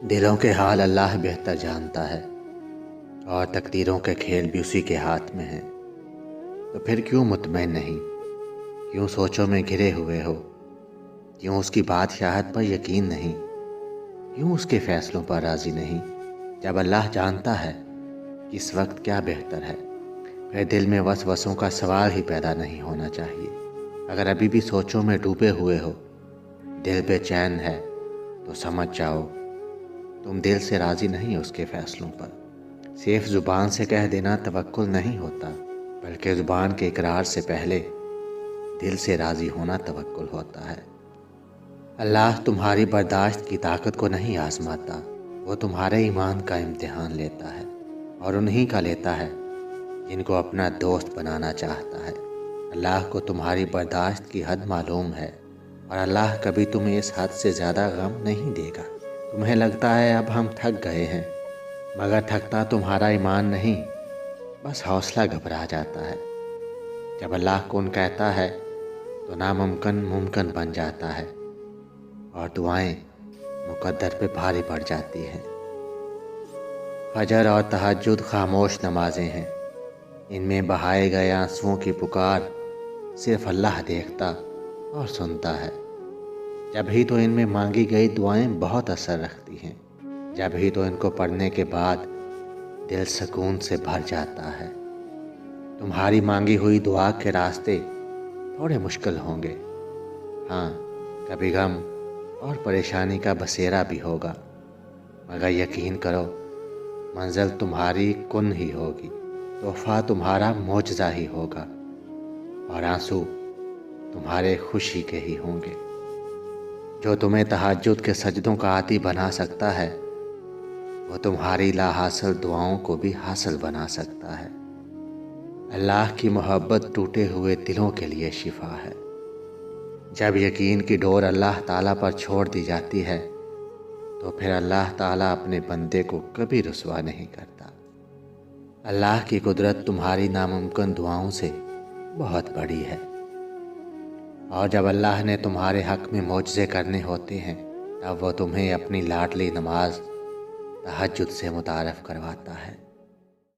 دلوں کے حال اللہ بہتر جانتا ہے اور تقدیروں کے کھیل بھی اسی کے ہاتھ میں ہیں۔ تو پھر کیوں مطمئن نہیں، کیوں سوچوں میں گھرے ہوئے ہو، کیوں اس کی بادشاہت پر یقین نہیں، کیوں اس کے فیصلوں پر راضی نہیں؟ جب اللہ جانتا ہے کہ اس وقت کیا بہتر ہے، پھر دل میں وسوسوں کا سوال ہی پیدا نہیں ہونا چاہیے۔ اگر ابھی بھی سوچوں میں ڈوبے ہوئے ہو، دل بے چین ہے، تو سمجھ جاؤ تم دل سے راضی نہیں اس کے فیصلوں پر۔ صرف زبان سے کہہ دینا توکل نہیں ہوتا، بلکہ زبان کے اقرار سے پہلے دل سے راضی ہونا توکل ہوتا ہے۔ اللہ تمہاری برداشت کی طاقت کو نہیں آزماتا، وہ تمہارے ایمان کا امتحان لیتا ہے، اور انہی کا لیتا ہے جن کو اپنا دوست بنانا چاہتا ہے۔ اللہ کو تمہاری برداشت کی حد معلوم ہے، اور اللہ کبھی تمہیں اس حد سے زیادہ غم نہیں دے گا۔ تمہیں لگتا ہے اب ہم تھک گئے ہیں، مگر تھکتا تمہارا ایمان نہیں، بس حوصلہ گھبرا جاتا ہے۔ جب اللہ کن کہتا ہے تو ناممکن ممکن بن جاتا ہے، اور دعائیں مقدر پہ بھاری پڑ جاتی ہیں۔ فجر اور تہجد خاموش نمازیں ہیں، ان میں بہائے گئے آنسوؤں کی پکار صرف اللہ دیکھتا اور سنتا ہے۔ جب ہی تو ان میں مانگی گئی دعائیں بہت اثر رکھتی ہیں، جب ہی تو ان کو پڑھنے کے بعد دل سکون سے بھر جاتا ہے۔ تمہاری مانگی ہوئی دعا کے راستے تھوڑے مشکل ہوں گے، ہاں کبھی غم اور پریشانی کا بسیرا بھی ہوگا، مگر یقین کرو منزل تمہاری کن ہی ہوگی، تحفہ تمہارا معجزہ ہی ہوگا، اور آنسو تمہارے خوشی کے ہی ہوں گے۔ جو تمہیں تہجد کے سجدوں کا عادی بنا سکتا ہے، وہ تمہاری لا حاصل دعاؤں کو بھی حاصل بنا سکتا ہے۔ اللہ کی محبت ٹوٹے ہوئے دلوں کے لیے شفا ہے۔ جب یقین کی ڈور اللہ تعالیٰ پر چھوڑ دی جاتی ہے، تو پھر اللہ تعالیٰ اپنے بندے کو کبھی رسوا نہیں کرتا۔ اللہ کی قدرت تمہاری ناممکن دعاؤں سے بہت بڑی ہے، اور جب اللہ نے تمہارے حق میں معجزے کرنے ہوتے ہیں، تب وہ تمہیں اپنی لاڈلی نماز تہجد سے متعارف کرواتا ہے۔